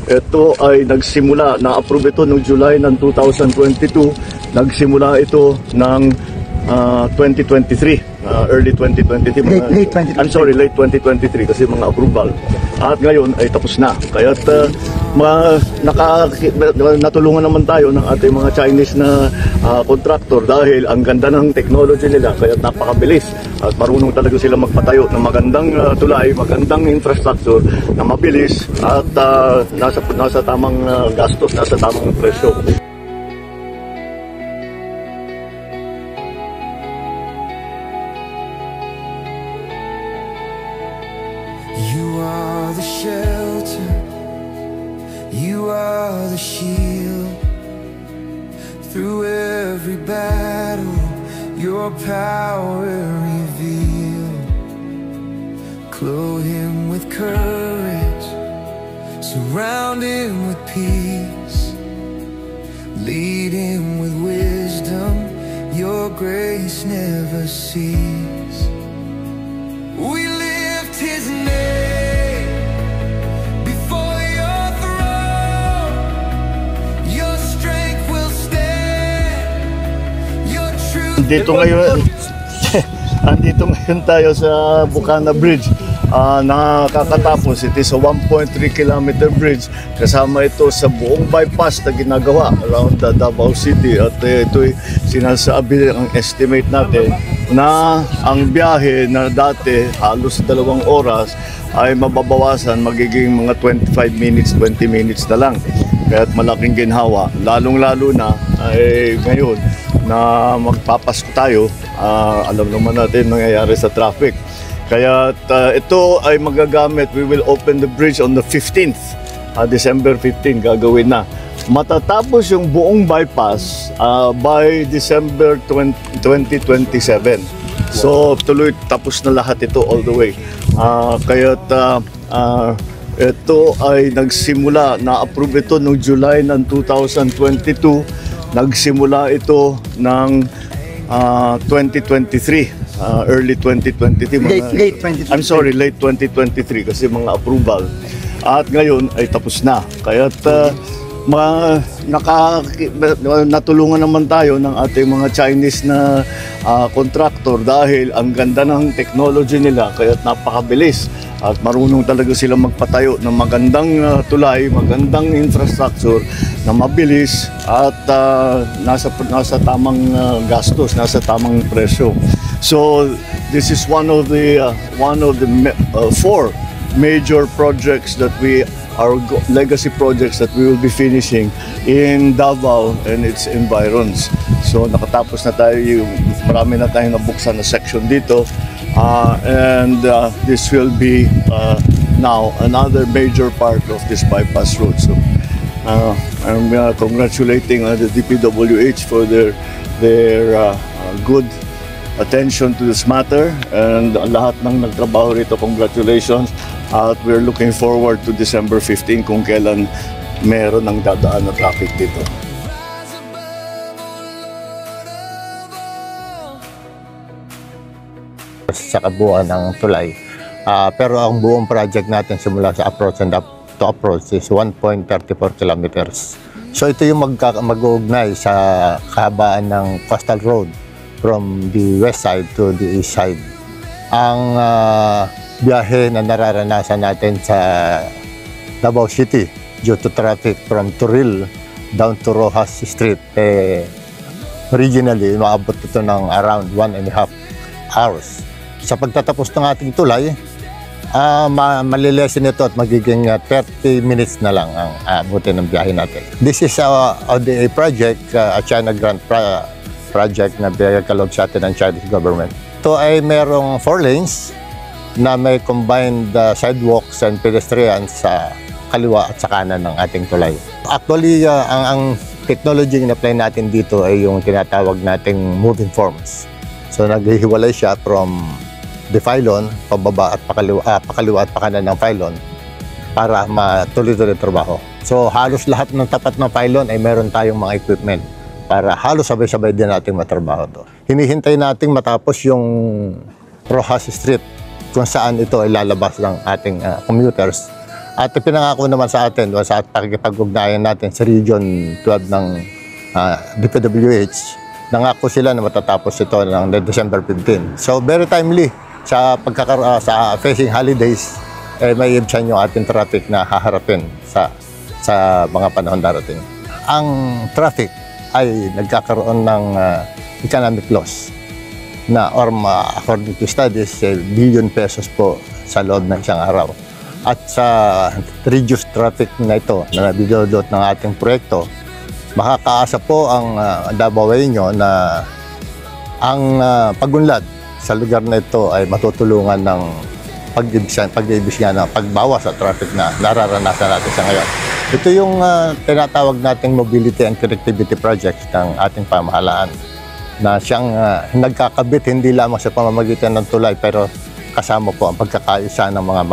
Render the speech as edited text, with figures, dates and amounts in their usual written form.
ito ay nagsimula, na-approve ito noong July ng 2022. Nagsimula ito ng 2023. Early 2023. Late 2023. I'm sorry, late 2023 kasi mga approval. At ngayon ay tapos na. Kaya natulungan naman tayo ng ating mga Chinese na contractor dahil ang ganda ng technology nila kaya napakabilis at marunong talaga sila magpatayo ng magandang tulay, magandang infrastructure na mabilis at nasa tamang gastos, nasa tamang presyo. You are the shelter, you are the shield. Through every battle, your power revealed. Clothe him with courage, surround him with peace. Lead him with wisdom, your grace never cease. We lift his name before your throne. Your strength will stand, your truth. Andito ngayon tayo sa Bukana Bridge. Nakakatapos. It is a 1.3 kilometer bridge. Kasama ito sa buong bypass na ginagawa around the Davao City. At ito'y sinasabi, ang estimate natin na ang biyahe na dati halos 2 oras ay mababawasan, magiging mga 25 minutes, 20 minutes na lang. Kaya't malaking ginhawa. Lalong-lalo na ay ngayon na magpapasko tayo, alam naman natin nangyayari sa traffic. Kaya ito ay magagamit. We will open the bridge on the 15th, December 15, gagawin na. Matatapos yung buong bypass by December 2027. So tuloy, tapos na lahat ito all the way. Kaya ito ay nagsimula, na-approve ito noong July ng 2022. Nagsimula ito ng 2023. Early 2023. Late 2023. I'm sorry, late 2023 kasi mga approval. At ngayon ay tapos na. Kaya't natulungan naman tayo ng ating mga Chinese na contractor dahil ang ganda ng technology nila kaya't napakabilis at marunong talaga sila magpatayo ng magandang tulay, magandang infrastructure na mabilis at nasa tamang gastos, nasa tamang presyo. So this is one of the 4 major projects that our legacy projects that we will be finishing in Davao and its environs. So nakatapos na tayo, marami na tayong nabuksan na section dito, and this will be now another major part of this bypass road. So I'm congratulating the DPWH for their good attention to this matter, and lahat ng nagtrabaho rito, congratulations. At we're looking forward to December 15 kung kailan meron ng dadaan na traffic dito. Sa kabuuan ng tulay. Pero ang buong project natin simula sa approach and up to approach is 1.34 kilometers. So ito yung mag-uugnay sa kahabaan ng coastal road from the west side to the east side. Ang biyahe na nararanasan natin sa Davao City due to traffic from Turil down to Rojas Street, originally maabot ito ng around 1.5 hours. Sa pagtatapos ng ating tulay, malilesin ito at magiging 30 minutes na lang ang abutin ng biyahe natin. This is a ODA project, a China Grant project na binagalog sa atin ng Chinese government. Ito ay merong 4 lanes na may combined sidewalks and pedestrians sa kaliwa at sa kanan ng ating tulay. Actually, ang technology na apply natin dito ay yung tinatawag nating moving forms. So naghihiwalay siya from the pylon, pababa at pakaliwa at pakanan ng pylon para matuloy-tuloy trabaho. So halos lahat ng tapat ng pylon ay meron tayong mga equipment para halos sabay-sabay din natin matrabaho to. Hinihintay nating matapos yung Rojas Street kung saan ito ay lalabas ng ating commuters At pinangako naman sa atin sa pakikipag-ugnayan natin sa Region 12 ng DPWH, nangako sila na matatapos ito ng December 15. So very timely sa sa facing holidays, may ibsan yung ating traffic na haharapin sa mga panahon darating. Ang traffic ay nagkakaroon ng economic loss na according to studies, billion pesos po sa loob ng isang araw. At sa reduced traffic na ito na nabidodot ng ating proyekto, makakaasa po ang Dabawenyo na ang pagunlad sa lugar na ito ay matutulungan ng pag-ibig ng pagbawas sa traffic na nararanasan natin sa ngayon. Ito yung tinatawag nating mobility and connectivity projects ng ating pamahalaan na siyang nagkakabit hindi lamang sa pamamagitan ng tulay pero kasama po ang pagkakaisa ng mga